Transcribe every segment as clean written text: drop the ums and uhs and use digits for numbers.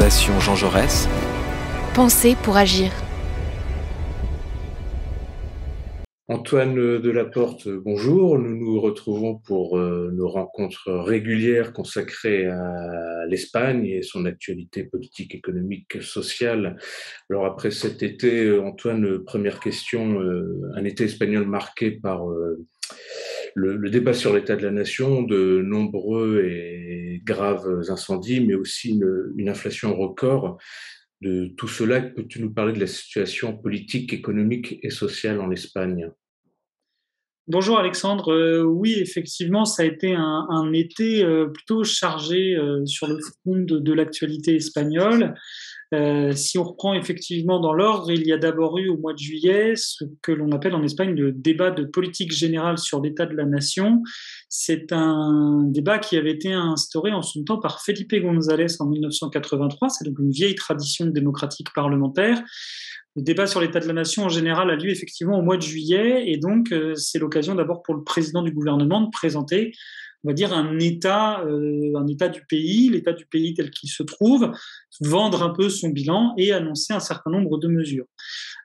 Fondation Jean Jaurès. Penser pour agir. Antoine Delaporte, bonjour. Nous nous retrouvons pour nos rencontres régulières consacrées à l'Espagne et son actualité politique, économique, sociale. Alors après cet été, Antoine, première question, un été espagnol marqué par le débat sur l'état de la nation, de nombreux et graves incendies, mais aussi une inflation record. De tout cela, peux-tu nous parler de la situation politique, économique et sociale en Espagne ? Bonjour Alexandre, oui effectivement ça a été un été plutôt chargé sur le front de l'actualité espagnole. Si on reprend effectivement dans l'ordre, il y a d'abord eu au mois de juillet ce que l'on appelle en Espagne le débat de politique générale sur l'état de la nation. C'est un débat qui avait été instauré en son temps par Felipe González en 1983, c'est donc une vieille tradition démocratique parlementaire. Le débat sur l'état de la nation en général a lieu effectivement au mois de juillet et donc c'est l'occasion d'abord pour le président du gouvernement de présenter, on va dire, un état du pays, l'état du pays tel qu'il se trouve, vendre un peu son bilan et annoncer un certain nombre de mesures.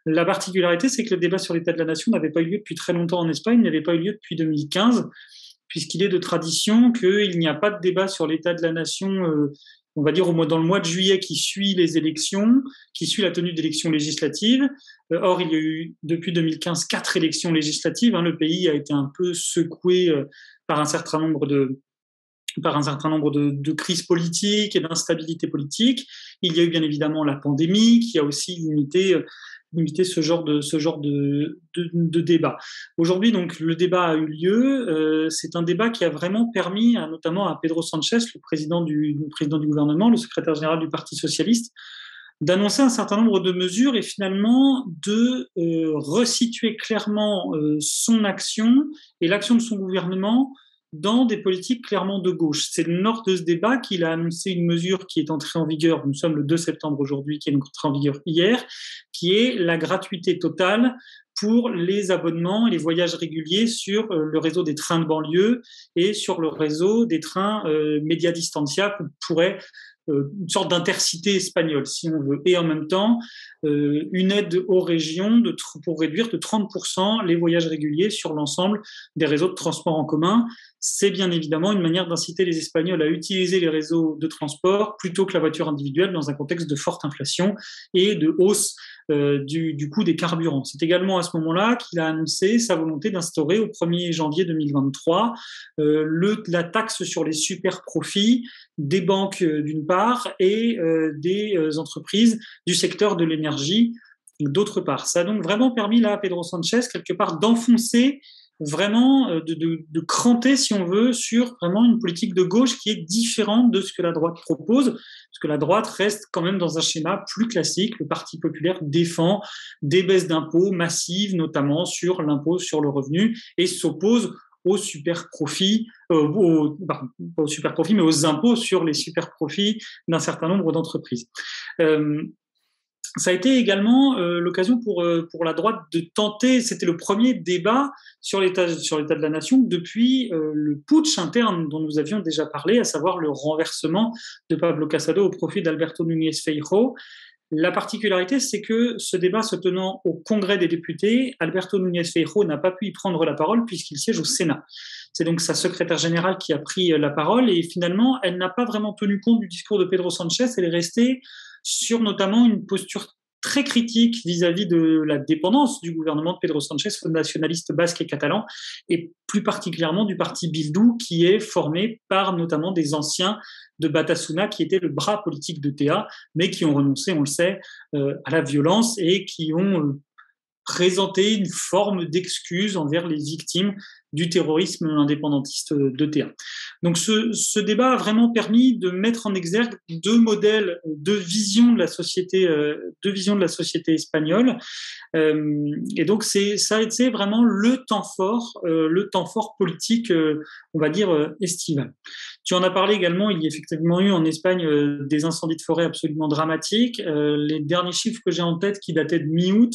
La particularité, c'est que le débat sur l'état de la nation n'avait pas eu lieu depuis très longtemps en Espagne, n'avait pas eu lieu depuis 2015, puisqu'il est de tradition qu'il n'y a pas de débat sur l'état de la nation on va dire dans le mois de juillet qui suit les élections, qui suit la tenue d'élections législatives. Or, il y a eu, depuis 2015, 4 élections législatives. Le pays a été un peu secoué par un certain nombre de crises politiques et d'instabilité politique. Il y a eu bien évidemment la pandémie qui a aussi limité ce genre de débat. Aujourd'hui, donc, le débat a eu lieu. C'est un débat qui a vraiment permis, notamment à Pedro Sánchez, le président du gouvernement, le secrétaire général du Parti socialiste, d'annoncer un certain nombre de mesures et finalement de resituer clairement son action et l'action de son gouvernement dans des politiques clairement de gauche. C'est lors de ce débat qu'il a annoncé une mesure qui est entrée en vigueur, nous sommes le 2 septembre aujourd'hui, qui est entrée en vigueur hier, qui est la gratuité totale pour les abonnements et les voyages réguliers sur le réseau des trains de banlieue et sur le réseau des trains Media Distancia, qu'on pourrait une sorte d'intercité espagnole, si on veut. Et en même temps, une aide aux régions pour réduire de 30% les voyages réguliers sur l'ensemble des réseaux de transport en commun. C'est bien évidemment une manière d'inciter les Espagnols à utiliser les réseaux de transport plutôt que la voiture individuelle dans un contexte de forte inflation et de hausse du coût des carburants. C'est également à ce moment-là qu'il a annoncé sa volonté d'instaurer au 1er janvier 2023 la taxe sur les super-profits des banques d'une part et des entreprises du secteur de l'énergie d'autre part. Ça a donc vraiment permis là à Pedro Sánchez quelque part d'enfoncer vraiment, de cranter, si on veut, sur vraiment une politique de gauche qui est différente de ce que la droite propose, parce que la droite reste quand même dans un schéma plus classique. Le Parti populaire défend des baisses d'impôts massives, notamment sur l'impôt sur le revenu, et s'oppose aux super-profits, pas aux super-profits, mais aux impôts sur les super-profits d'un certain nombre d'entreprises. Ça a été également l'occasion pour la droite de tenter, c'était le premier débat sur l'état de la nation depuis le putsch interne dont nous avions déjà parlé, à savoir le renversement de Pablo Casado au profit d'Alberto Núñez Feijóo. La particularité, c'est que ce débat se tenant au Congrès des députés, Alberto Núñez Feijóo n'a pas pu y prendre la parole puisqu'il siège au Sénat. C'est donc sa secrétaire générale qui a pris la parole et finalement, elle n'a pas vraiment tenu compte du discours de Pedro Sánchez. Elle est restée sur notamment une posture très critique vis-à-vis de la dépendance du gouvernement de Pedro Sánchez aux nationalistes basques et catalans, et plus particulièrement du parti Bildu, qui est formé par notamment des anciens de Batasuna, qui étaient le bras politique d'ETA, mais qui ont renoncé, on le sait, à la violence et qui ont présenté une forme d'excuse envers les victimes du terrorisme indépendantiste d'ETA. Donc ce débat a vraiment permis de mettre en exergue deux modèles, deux visions de la société espagnole. Et donc ça a été vraiment le temps fort politique, on va dire estival. Tu en as parlé également, il y a effectivement eu en Espagne des incendies de forêt absolument dramatiques. Les derniers chiffres que j'ai en tête, qui dataient de mi-août,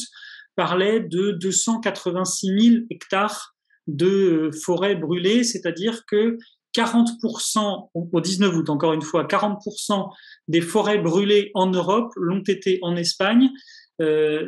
parlait de 286 000 hectares de forêts brûlées, c'est-à-dire que 40%, au 19 août, encore une fois, 40% des forêts brûlées en Europe l'ont été en Espagne.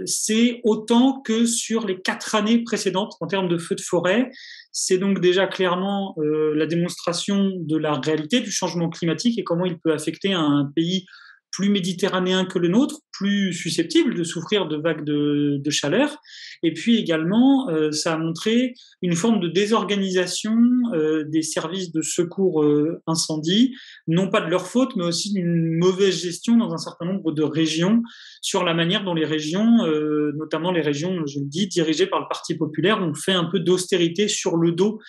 C'est autant que sur les 4 années précédentes en termes de feux de forêt. C'est donc déjà clairement la démonstration de la réalité du changement climatique et comment il peut affecter un pays plus méditerranéen que le nôtre, plus susceptible de souffrir de vagues de chaleur. Et puis également, ça a montré une forme de désorganisation des services de secours incendie, non pas de leur faute, mais aussi d'une mauvaise gestion dans un certain nombre de régions, sur la manière dont les régions, notamment les régions, je le dis, dirigées par le Parti populaire, ont fait un peu d'austérité sur le dos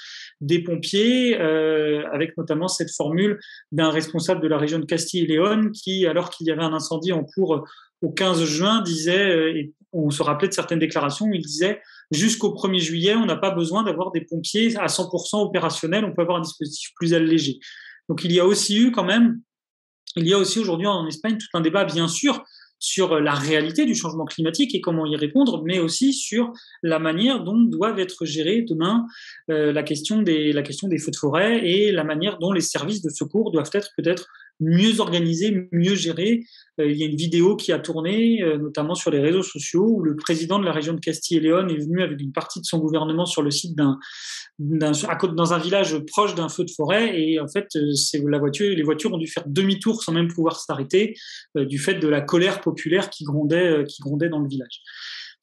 des pompiers, avec notamment cette formule d'un responsable de la région de Castille et Léon qui, alors qu'il y avait un incendie en cours au 15 juin, disait, et on se rappelait de certaines déclarations où il disait jusqu'au 1er juillet, on n'a pas besoin d'avoir des pompiers à 100% opérationnels, on peut avoir un dispositif plus allégé. Donc il y a aussi aujourd'hui en Espagne tout un débat, bien sûr, sur la réalité du changement climatique et comment y répondre, mais aussi sur la manière dont doivent être gérés demain la question des feux de forêt et la manière dont les services de secours doivent être peut-être mieux organisés, mieux gérés. Il y a une vidéo qui a tourné, notamment sur les réseaux sociaux, où le président de la région de Castille et Léon est venu avec une partie de son gouvernement sur le site dans un village proche d'un feu de forêt, et en fait, les voitures ont dû faire demi-tour sans même pouvoir s'arrêter, du fait de la colère populaire qui grondait dans le village.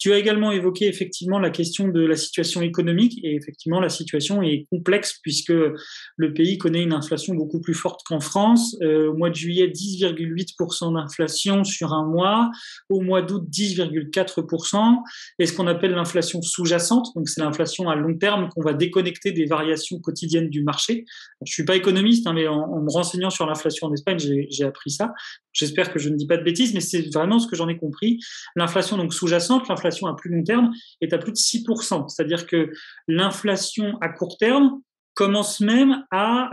Tu as également évoqué effectivement la question de la situation économique, et effectivement la situation est complexe puisque le pays connaît une inflation beaucoup plus forte qu'en France. Au mois de juillet, 10,8% d'inflation sur un mois, au mois d'août 10,4%, et ce qu'on appelle l'inflation sous-jacente, donc c'est l'inflation à long terme qu'on va déconnecter des variations quotidiennes du marché. Je suis pas économiste, mais en me renseignant sur l'inflation en Espagne, j'ai appris ça. J'espère que je ne dis pas de bêtises, mais c'est vraiment ce que j'en ai compris. L'inflation donc sous-jacente, l'inflation à plus long terme est à plus de 6%. C'est-à-dire que l'inflation à court terme commence même à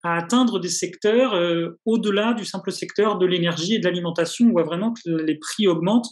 atteindre des secteurs au-delà du simple secteur de l'énergie et de l'alimentation. On voit vraiment que les prix augmentent.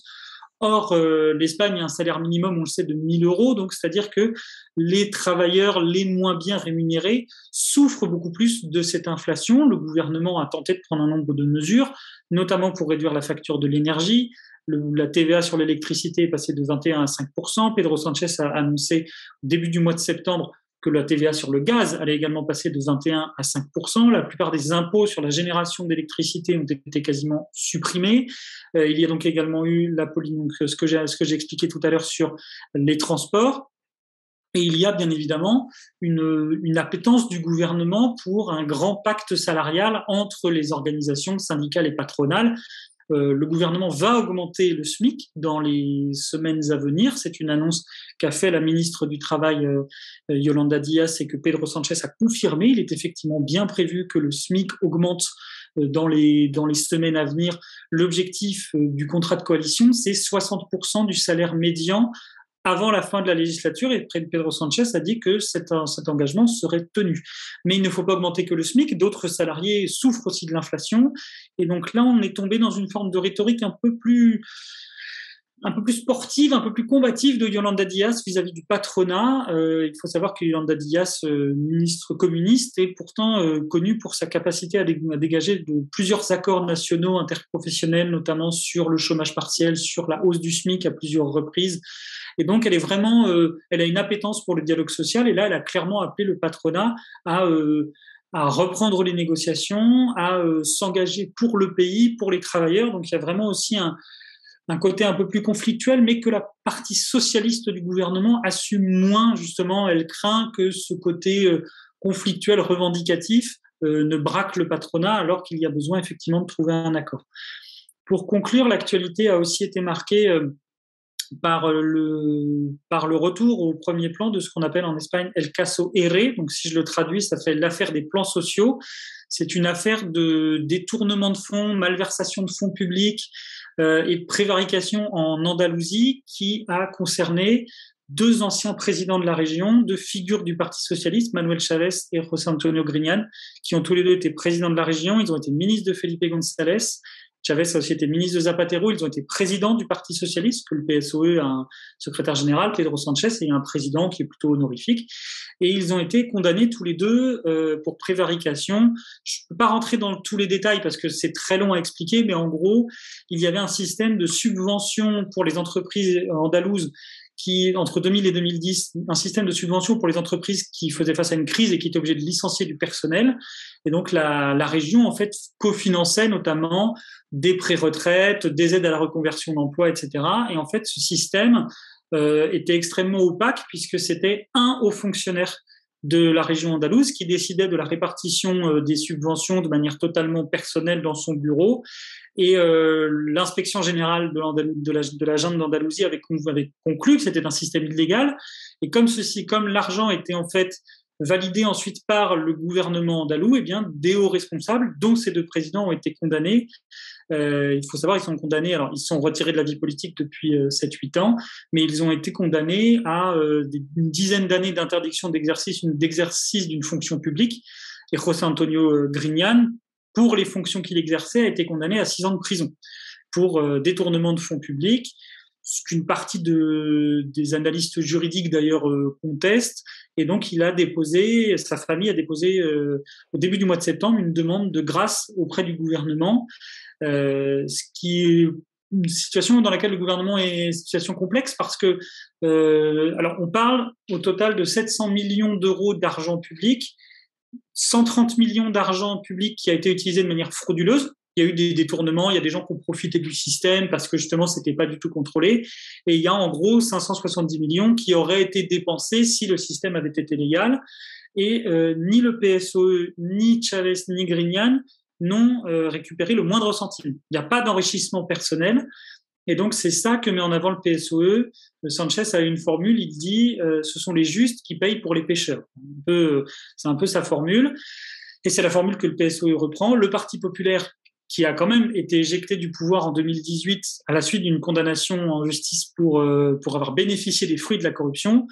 Or, l'Espagne a un salaire minimum, on le sait, de 1 000 euros, donc c'est-à-dire que les travailleurs les moins bien rémunérés souffrent beaucoup plus de cette inflation. Le gouvernement a tenté de prendre un nombre de mesures, notamment pour réduire la facture de l'énergie. La TVA sur l'électricité est passée de 21 à 5%. Pedro Sanchez a annoncé au début du mois de septembre que la TVA sur le gaz allait également passer de 21 à 5%. La plupart des impôts sur la génération d'électricité ont été quasiment supprimés. Il y a donc également eu ce que j'ai expliqué tout à l'heure sur les transports. Et il y a bien évidemment une appétence du gouvernement pour un grand pacte salarial entre les organisations syndicales et patronales. Le gouvernement va augmenter le SMIC dans les semaines à venir. C'est une annonce qu'a fait la ministre du Travail, Yolanda Díaz, et que Pedro Sanchez a confirmé. Il est effectivement bien prévu que le SMIC augmente dans les semaines à venir. L'objectif du contrat de coalition, c'est 60% du salaire médian avant la fin de la législature, et Pedro Sanchez a dit que cet engagement serait tenu. Mais il ne faut pas augmenter que le SMIC, d'autres salariés souffrent aussi de l'inflation, et donc là on est tombé dans une forme de rhétorique un peu plus sportive, un peu plus combative de Yolanda Díaz vis-à-vis du patronat. Il faut savoir que Yolanda Díaz, ministre communiste, est pourtant connue pour sa capacité à dégager de plusieurs accords nationaux interprofessionnels, notamment sur le chômage partiel, sur la hausse du SMIC à plusieurs reprises. Et donc, elle est vraiment, elle a une appétence pour le dialogue social. Et là, elle a clairement appelé le patronat à reprendre les négociations, à s'engager pour le pays, pour les travailleurs. Donc, il y a vraiment aussi un côté un peu plus conflictuel, mais que la partie socialiste du gouvernement assume moins, justement. Elle craint que ce côté conflictuel, revendicatif, ne braque le patronat, alors qu'il y a besoin effectivement de trouver un accord. Pour conclure, l'actualité a aussi été marquée par le retour au premier plan de ce qu'on appelle en Espagne El caso ERE. Donc, si je le traduis, ça fait l'affaire des plans sociaux. C'est une affaire de détournement de fonds, malversation de fonds publics et de prévarication en Andalousie qui a concerné 2 anciens présidents de la région, 2 figures du Parti socialiste, Manuel Chavez et José Antonio Griñán, qui ont tous les 2 été présidents de la région. Ils ont été ministres de Felipe González. Chavez a aussi été ministre de Zapatero. Ils ont été présidents du Parti socialiste, que le PSOE a un secrétaire général, Pedro Sanchez, et un président qui est plutôt honorifique. Et ils ont été condamnés tous les deux pour prévarication. Je ne peux pas rentrer dans tous les détails parce que c'est très long à expliquer, mais en gros, il y avait un système de subvention pour les entreprises andalouses qui, entre 2000 et 2010, un système de subvention pour les entreprises qui faisaient face à une crise et qui étaient obligées de licencier du personnel. Et donc, la région, en fait, cofinançait notamment des pré-retraites, des aides à la reconversion d'emploi, etc. Et en fait, ce système était extrêmement opaque puisque c'était un haut fonctionnaire de la région andalouse qui décidait de la répartition des subventions de manière totalement personnelle dans son bureau. Et l'inspection générale de la junte d'Andalousie avait conclu que c'était un système illégal. Et comme l'argent était en fait validé ensuite par le gouvernement andalou, eh bien, des hauts responsables, dont ces deux présidents, ont été condamnés. Il faut savoir, ils sont condamnés, alors ils sont retirés de la vie politique depuis 7-8 ans, mais ils ont été condamnés à une dizaine d'années d'interdiction d'exercice d'une fonction publique. Et José Antonio Griñán, pour les fonctions qu'il exerçait, a été condamné à 6 ans de prison pour détournement de fonds publics, ce qu'une partie des analystes juridiques d'ailleurs contestent. Et donc, sa famille a déposé au début du mois de septembre une demande de grâce auprès du gouvernement, ce qui est une situation dans laquelle le gouvernement est une situation complexe parce que, alors on parle au total de 700 millions d'euros d'argent public, 130 millions d'argent public qui a été utilisé de manière frauduleuse. Il y a eu des détournements, il y a des gens qui ont profité du système parce que justement, c'était pas du tout contrôlé. Et il y a en gros 570 millions qui auraient été dépensés si le système avait été légal. Et ni le PSOE, ni Chavez, ni Griñán n'ont récupéré le moindre centime. Il n'y a pas d'enrichissement personnel. Et donc, c'est ça que met en avant le PSOE. Sanchez a une formule, il dit ce sont les justes qui payent pour les pécheurs. C'est un peu sa formule. Et c'est la formule que le PSOE reprend. Le Parti populaire, qui a quand même été éjecté du pouvoir en 2018 à la suite d'une condamnation en justice pour avoir bénéficié des fruits de la corruption,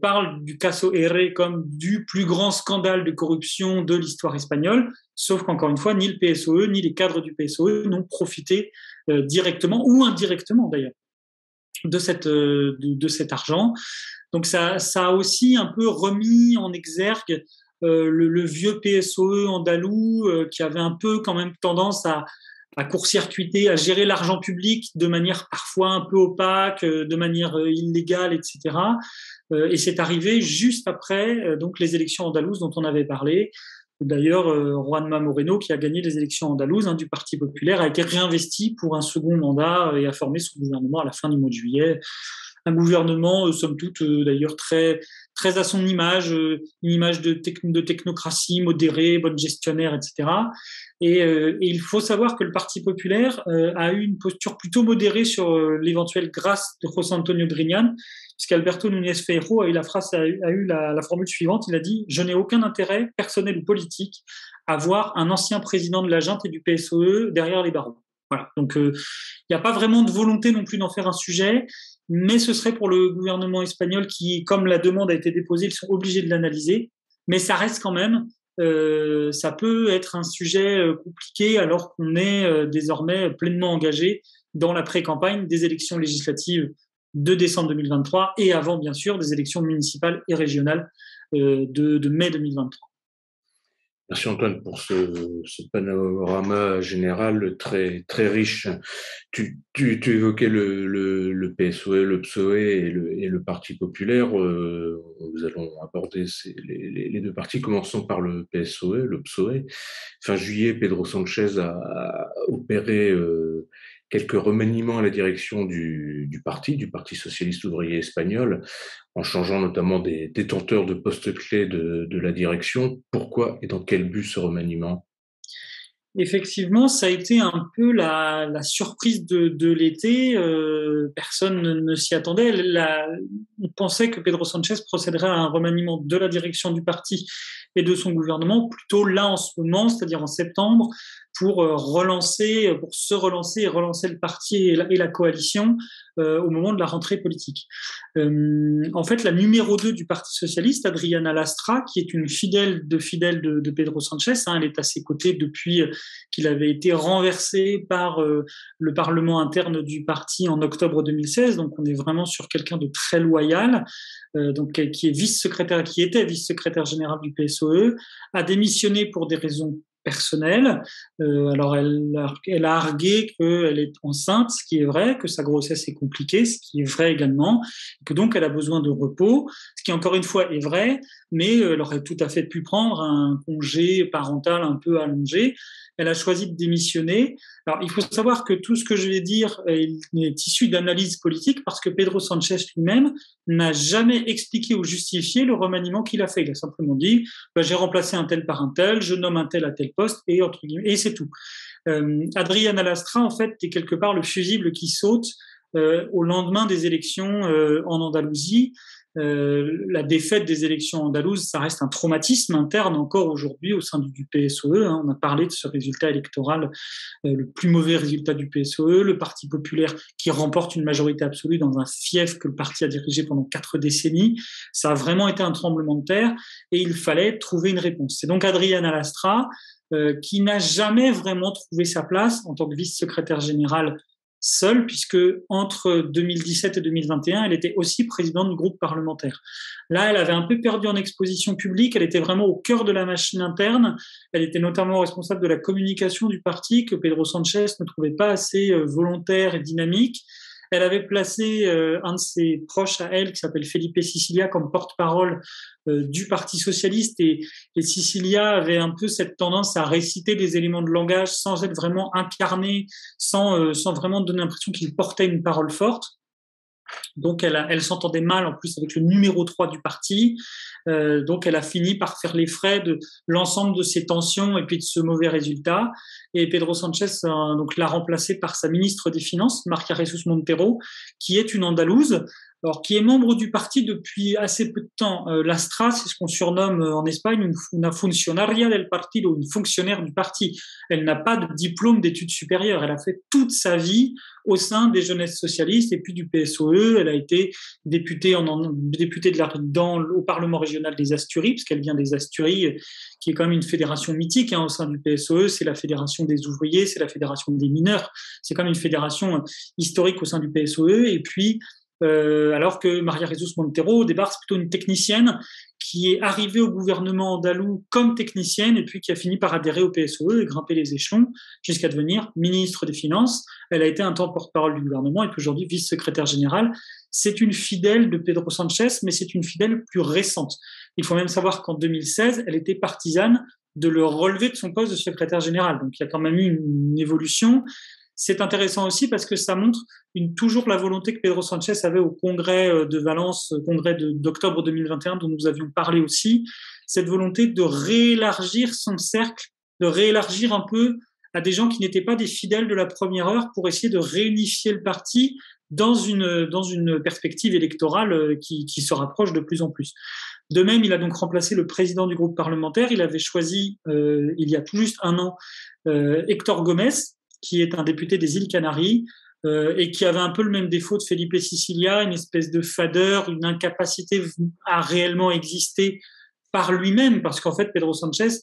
parle du caso R comme du plus grand scandale de corruption de l'histoire espagnole, sauf qu'encore une fois, ni le PSOE, ni les cadres du PSOE n'ont profité directement ou indirectement d'ailleurs de cet argent. Donc ça a aussi un peu remis en exergue le vieux PSOE andalou qui avait un peu quand même tendance à court-circuiter, à gérer l'argent public de manière parfois un peu opaque, de manière illégale, etc. Et c'est arrivé juste après donc les élections andalouses dont on avait parlé. D'ailleurs, Juanma Moreno, qui a gagné les élections andalouses du Parti populaire, a été réinvesti pour un second mandat et a formé son gouvernement à la fin du mois de juillet. Un gouvernement, somme toute, d'ailleurs, très, très à son image, une image de technocratie modérée, bonne gestionnaire, etc. Et il faut savoir que le Parti populaire a eu une posture plutôt modérée sur l'éventuelle grâce de José Antonio Griñán, puisqu'Alberto Núñez Feijóo a eu la formule suivante, il a dit « Je n'ai aucun intérêt, personnel ou politique, à voir un ancien président de la junte et du PSOE derrière les barreaux. » Voilà. Donc, il n'y a pas vraiment de volonté non plus d'en faire un sujet, mais ce serait pour le gouvernement espagnol qui, comme la demande a été déposée, ils sont obligés de l'analyser. Mais ça reste quand même, ça peut être un sujet compliqué alors qu'on est désormais pleinement engagé dans la pré-campagne des élections législatives de décembre 2023 et avant, bien sûr, des élections municipales et régionales de mai 2023. Merci Antoine pour ce panorama général très, très riche. Tu évoquais le PSOE, le PSOE et le Parti populaire. Nous allons aborder les deux partis. Commençons par le PSOE, le PSOE. Fin juillet, Pedro Sanchez a opéré quelques remaniements à la direction du Parti socialiste ouvrier espagnol, en changeant notamment des détenteurs de postes clés de la direction. Pourquoi et dans quel but ce remaniement ? Effectivement, ça a été un peu la surprise de l'été. Personne ne s'y attendait. On pensait que Pedro Sanchez procéderait à un remaniement de la direction du parti et de son gouvernement plutôt là en ce moment, c'est-à-dire en septembre, pour se relancer et relancer le parti et la coalition au moment de la rentrée politique. En fait, la numéro 2 du Parti socialiste, Adriana Lastra, qui est une fidèle de Pedro Sanchez, elle est à ses côtés depuis qu'il avait été renversé par le Parlement interne du parti en octobre 2016, donc on est vraiment sur quelqu'un de très loyal, donc qui était vice-secrétaire général du PSOE, a démissionné pour des raisons personnelle. Alors, elle a argué qu'elle est enceinte, ce qui est vrai, que sa grossesse est compliquée, ce qui est vrai également, que donc elle a besoin de repos, ce qui encore une fois est vrai, mais elle aurait tout à fait pu prendre un congé parental un peu allongé. Elle a choisi de démissionner. Alors, il faut savoir que tout ce que je vais dire est issu d'analyse politique parce que Pedro Sanchez lui-même n'a jamais expliqué ou justifié le remaniement qu'il a fait. Il a simplement dit j'ai remplacé un tel par un tel, je nomme un tel à tel poste, et c'est tout. Adriana Lastra, en fait, est quelque part le fusible qui saute au lendemain des élections en Andalousie. La défaite des élections andalouses, ça reste un traumatisme interne encore aujourd'hui au sein du PSOE. On a parlé de ce résultat électoral, le plus mauvais résultat du PSOE, le Parti populaire qui remporte une majorité absolue dans un fief que le parti a dirigé pendant 4 décennies. Ça a vraiment été un tremblement de terre et il fallait trouver une réponse. C'est donc Adriana Lastra qui n'a jamais vraiment trouvé sa place en tant que vice-secrétaire générale seule, puisque entre 2017 et 2021, elle était aussi présidente du groupe parlementaire. Là, elle avait un peu perdu en exposition publique, elle était vraiment au cœur de la machine interne, elle était notamment responsable de la communication du parti, que Pedro Sanchez ne trouvait pas assez volontaire et dynamique. Elle avait placé un de ses proches à elle, qui s'appelle Felipe Sicilia, comme porte-parole du Parti socialiste. Et Sicilia avait un peu cette tendance à réciter des éléments de langage sans être vraiment incarné, sans vraiment donner l'impression qu'il portait une parole forte. Donc, elle s'entendait mal en plus avec le numéro 3 du parti. Donc, elle a fini par faire les frais de l'ensemble de ces tensions et puis de ce mauvais résultat. Et Pedro Sanchez donc l'a remplacée par sa ministre des Finances, María Jesús Montero, qui est une Andalouse, alors qui est membre du parti depuis assez peu de temps. Lastra, c'est ce qu'on surnomme en Espagne una funcionaria del partido, une fonctionnaire du parti. Elle n'a pas de diplôme d'études supérieures. Elle a fait toute sa vie au sein des jeunesses socialistes et puis du PSOE. Elle a été députée au Parlement régional des Asturies, parce qu'elle vient des Asturies, qui est quand même une fédération mythique au sein du PSOE. C'est la fédération des ouvriers, c'est la fédération des mineurs. C'est quand même une fédération historique au sein du PSOE. Et puis, alors que María Jesús Montero, au départ, c'est plutôt une technicienne qui est arrivée au gouvernement andalou comme technicienne et puis qui a fini par adhérer au PSOE et grimper les échelons jusqu'à devenir ministre des Finances. Elle a été un temps porte-parole du gouvernement et puis aujourd'hui vice-secrétaire générale. C'est une fidèle de Pedro Sanchez, mais c'est une fidèle plus récente. Il faut même savoir qu'en 2016, elle était partisane de le relever de son poste de secrétaire général. Donc il y a quand même eu une évolution. C'est intéressant aussi parce que ça montre toujours la volonté que Pedro Sanchez avait au congrès de Valence, congrès d'octobre 2021 dont nous avions parlé aussi, cette volonté de réélargir son cercle, de réélargir un peu à des gens qui n'étaient pas des fidèles de la première heure pour essayer de réunifier le parti dans une perspective électorale qui se rapproche de plus en plus. De même, il a donc remplacé le président du groupe parlementaire. Il avait choisi, il y a tout juste un an, Héctor Gomes, qui est un député des îles Canaries et qui avait un peu le même défaut de Felipe Sicilia, une espèce de fadeur, une incapacité à réellement exister par lui-même, parce qu'en fait, Pedro Sanchez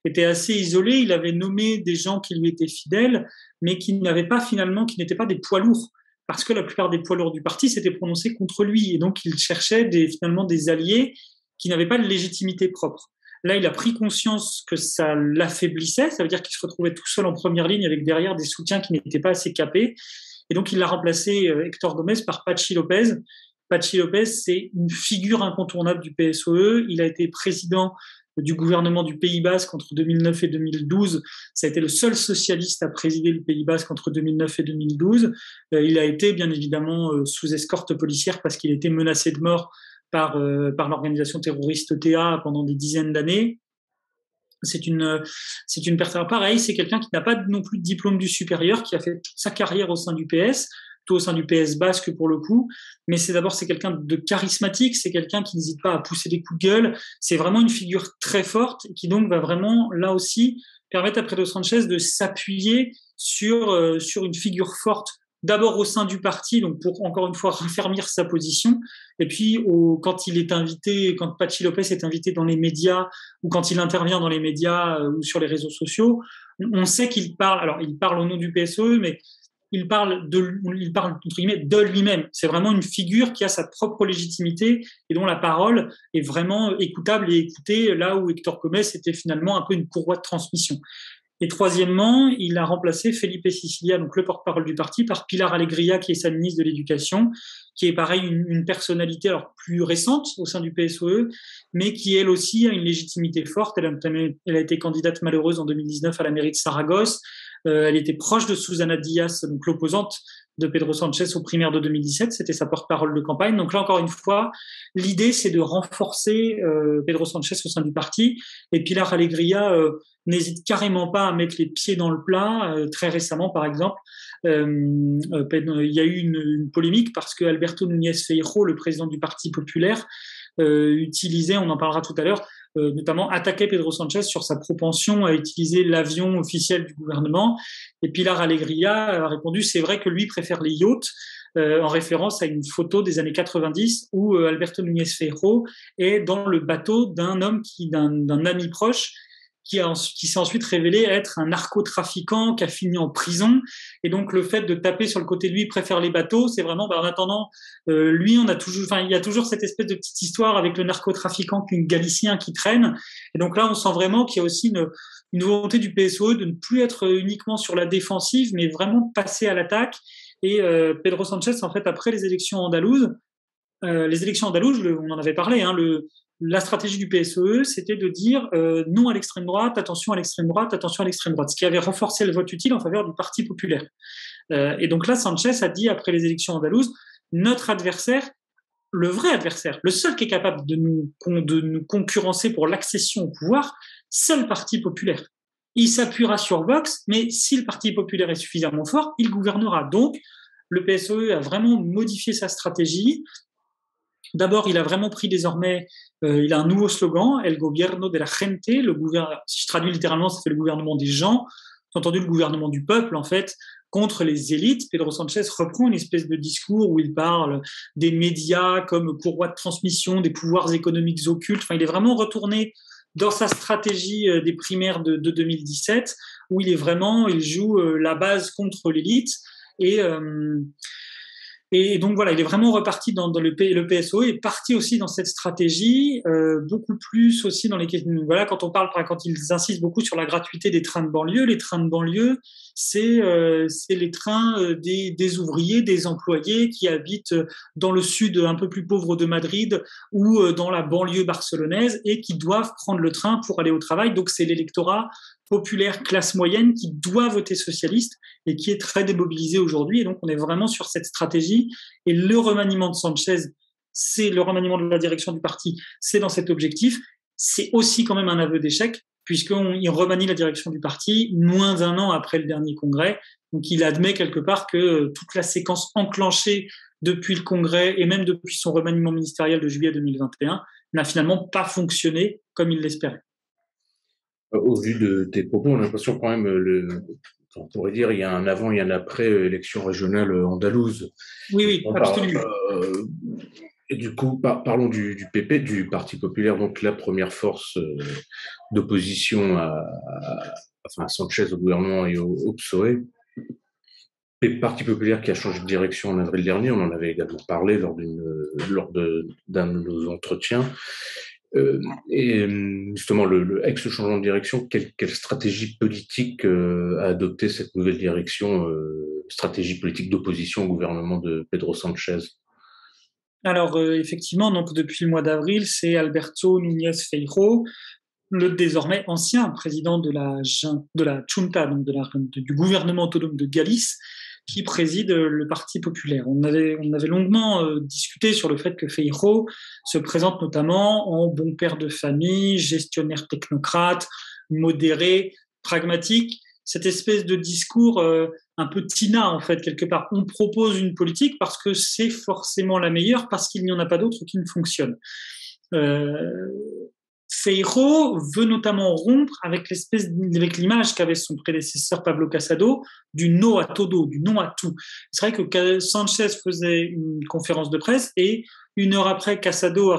était assez isolé, il avait nommé des gens qui lui étaient fidèles, mais qui n'étaient pas des poids lourds, parce que la plupart des poids lourds du parti s'étaient prononcés contre lui, et donc il cherchait finalement des alliés qui n'avaient pas de légitimité propre. Là, il a pris conscience que ça l'affaiblissait, ça veut dire qu'il se retrouvait tout seul en première ligne avec derrière des soutiens qui n'étaient pas assez capés. Et donc, il l'a remplacé, Héctor Gomes, par Patxi López. Patxi López, c'est une figure incontournable du PSOE. Il a été président du gouvernement du Pays Basque entre 2009 et 2012. Ça a été le seul socialiste à présider le Pays Basque entre 2009 et 2012. Il a été, bien évidemment, sous escorte policière parce qu'il était menacé de mort par l'organisation terroriste ETA pendant des dizaines d'années. C'est une personne pareil, c'est quelqu'un qui n'a pas non plus de diplôme du supérieur, qui a fait toute sa carrière au sein du PS, tout au sein du PS basque pour le coup, mais c'est quelqu'un de charismatique, c'est quelqu'un qui n'hésite pas à pousser des coups de gueule, c'est vraiment une figure très forte qui donc va vraiment, là aussi, permettent à Pedro Sanchez de s'appuyer sur une figure forte, d'abord au sein du parti, donc pour encore une fois raffermir sa position, et puis quand il est invité, quand Patxi López est invité dans les médias, ou quand il intervient dans les médias ou sur les réseaux sociaux, on sait qu'il parle, alors il parle au nom du PSOE, mais il parle entre guillemets de lui-même. C'est vraiment une figure qui a sa propre légitimité et dont la parole est vraiment écoutable et écoutée, là où Héctor Gomes était finalement un peu une courroie de transmission. Et troisièmement, il a remplacé Felipe Sicilia, donc le porte-parole du parti, par Pilar Alegría, qui est sa ministre de l'Éducation, qui est pareil une personnalité alors plus récente au sein du PSOE, mais qui elle aussi a une légitimité forte. Elle a été candidate malheureuse en 2019 à la mairie de Saragosse. Elle était proche de Susana Díaz, donc l'opposante de Pedro Sanchez aux primaires de 2017. C'était sa porte-parole de campagne. Donc là, encore une fois, l'idée, c'est de renforcer Pedro Sanchez au sein du parti. Et Pilar Alegría n'hésite carrément pas à mettre les pieds dans le plat. Très récemment, par exemple, il y a eu une polémique parce que Alberto Núñez Feijóo, le président du Parti populaire, utilisait, on en parlera tout à l'heure, notamment attaquait Pedro Sanchez sur sa propension à utiliser l'avion officiel du gouvernement. Et Pilar Alegría a répondu « c'est vrai que lui préfère les yachts », en référence à une photo des années 90 où Alberto Núñez Feijóo est dans le bateau d'un ami proche qui s'est ensuite révélé être un narcotrafiquant qui a fini en prison. Et donc, le fait de taper sur le côté de lui, préfère les bateaux, c'est vraiment, en attendant, lui, il y a toujours cette espèce de petite histoire avec le narcotrafiquant galicien qui traîne. Et donc là, on sent vraiment qu'il y a aussi une volonté du PSOE de ne plus être uniquement sur la défensive, mais vraiment passer à l'attaque. Et Pedro Sanchez, en fait, après les élections andalouses, on en avait parlé, la stratégie du PSOE, c'était de dire non à l'extrême droite, attention à l'extrême droite, attention à l'extrême droite, ce qui avait renforcé le vote utile en faveur du Parti populaire. Et donc là, Sanchez a dit, après les élections andalouses, notre adversaire, le vrai adversaire, le seul qui est capable de nous concurrencer pour l'accession au pouvoir, c'est le Parti populaire. Il s'appuiera sur Vox, mais si le Parti populaire est suffisamment fort, il gouvernera. Donc, le PSOE a vraiment modifié sa stratégie. D'abord, il a vraiment pris désormais, il a un nouveau slogan, El Gobierno de la Gente, si je traduis littéralement, ça fait le gouvernement des gens, entendu le gouvernement du peuple, en fait, contre les élites. Pedro Sanchez reprend une espèce de discours où il parle des médias comme courroie de transmission, des pouvoirs économiques occultes. Enfin, il est vraiment retourné dans sa stratégie des primaires de 2017, où il joue la base contre l'élite. Et donc voilà, il est vraiment reparti dans le PSOE est parti aussi dans cette stratégie, beaucoup plus aussi dans les questions. Voilà, quand ils insistent beaucoup sur la gratuité des trains de banlieue, les trains de banlieue, c'est les trains des ouvriers, des employés qui habitent dans le sud un peu plus pauvre de Madrid ou dans la banlieue barcelonaise et qui doivent prendre le train pour aller au travail. Donc c'est l'électorat populaire classe moyenne qui doit voter socialiste et qui est très démobilisé aujourd'hui. Et donc, on est vraiment sur cette stratégie. Et le remaniement de Sanchez, c'est le remaniement de la direction du parti, c'est dans cet objectif. C'est aussi quand même un aveu d'échec, puisqu'il remanie la direction du parti moins d'un an après le dernier congrès. Donc, il admet quelque part que toute la séquence enclenchée depuis le congrès et même depuis son remaniement ministériel de juillet 2021 n'a finalement pas fonctionné comme il l'espérait. Au vu de tes propos, on a l'impression quand même, on pourrait dire, il y a un avant et un après élection régionale andalouse. Oui, absolument. Et du coup, parlons du PP, du Parti populaire, donc la première force d'opposition à Sanchez au gouvernement et au PSOE. Le Parti populaire qui a changé de direction en avril dernier, on en avait également parlé lors d'un de nos entretiens. Et justement, avec ce changement de direction, quelle stratégie politique a adopté cette nouvelle direction, stratégie politique d'opposition au gouvernement de Pedro Sanchez? Alors, effectivement, donc, depuis le mois d'avril, c'est Alberto Núñez Feijóo, le désormais ancien président de la Junta, donc du gouvernement autonome de Galice, qui préside le Parti populaire. On avait longuement discuté sur le fait que Feijóo se présente notamment en bon père de famille, gestionnaire technocrate, modéré, pragmatique, cette espèce de discours un peu Tina, en fait, quelque part. On propose une politique parce que c'est forcément la meilleure, parce qu'il n'y en a pas d'autre qui ne fonctionne. Feijóo veut notamment rompre avec l'image qu'avait son prédécesseur Pablo Casado du no a todo, du non à tout. C'est vrai que Sanchez faisait une conférence de presse et une heure après, Casado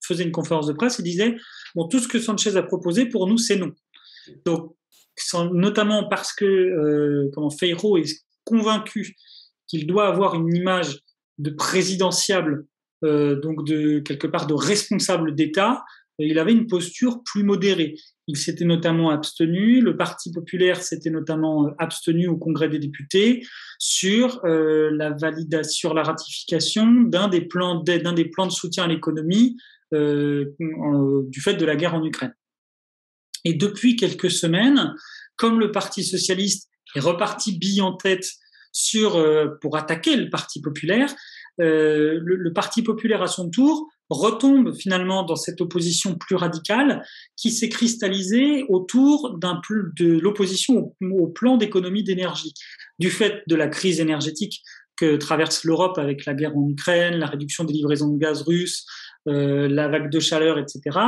faisait une conférence de presse et disait bon, tout ce que Sanchez a proposé pour nous, c'est non. Donc, notamment parce que Feijóo est convaincu qu'il doit avoir une image de présidentiable, donc quelque part de responsable d'État. Il avait une posture plus modérée. Il s'était notamment abstenu, le Parti populaire s'était notamment abstenu au Congrès des députés sur la ratification d'un des plans de soutien à l'économie du fait de la guerre en Ukraine. Et depuis quelques semaines, comme le Parti socialiste est reparti bille en tête pour attaquer le Parti populaire, le Parti populaire à son tour retombe finalement dans cette opposition plus radicale qui s'est cristallisée autour de l'opposition au plan d'économie d'énergie. Du fait de la crise énergétique que traverse l'Europe avec la guerre en Ukraine, la réduction des livraisons de gaz russes, la vague de chaleur, etc.,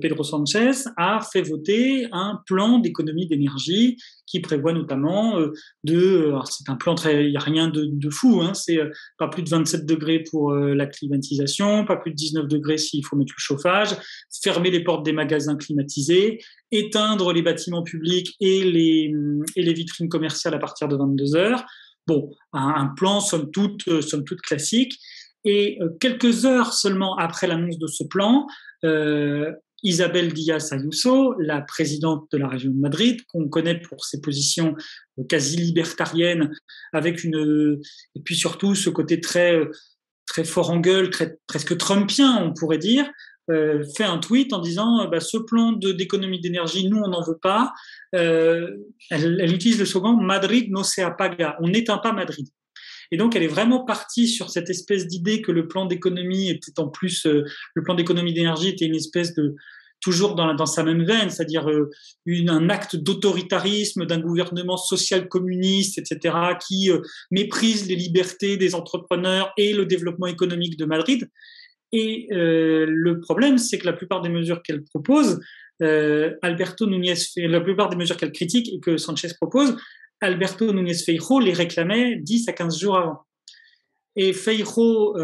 Pedro Sanchez a fait voter un plan d'économie d'énergie qui prévoit notamment c'est un plan il n'y a rien de fou, hein, c'est pas plus de 27 degrés pour la climatisation, pas plus de 19 degrés s'il faut mettre le chauffage, fermer les portes des magasins climatisés, éteindre les bâtiments publics et les vitrines commerciales à partir de 22 heures. Bon, un plan somme toute classique. Et quelques heures seulement après l'annonce de ce plan, Isabel Díaz Ayuso, la présidente de la région de Madrid, qu'on connaît pour ses positions quasi libertariennes, et puis surtout ce côté très, très fort en gueule, presque trumpien, on pourrait dire, fait un tweet en disant ce plan d'économie d'énergie, nous on n'en veut pas. Elle utilise le slogan Madrid no se apaga, on n'éteint pas Madrid. Et donc, elle est vraiment partie sur cette espèce d'idée que le plan d'économie le plan d'économie d'énergie était une espèce de, toujours dans sa même veine, c'est-à-dire un acte d'autoritarisme d'un gouvernement social-communiste, etc., qui méprise les libertés des entrepreneurs et le développement économique de Madrid. Et le problème, c'est que la plupart des mesures qu'elle propose, la plupart des mesures qu'elle critique et que Sanchez propose, Alberto Núñez Feijóo les réclamait 10 à 15 jours avant. Et Feijóo,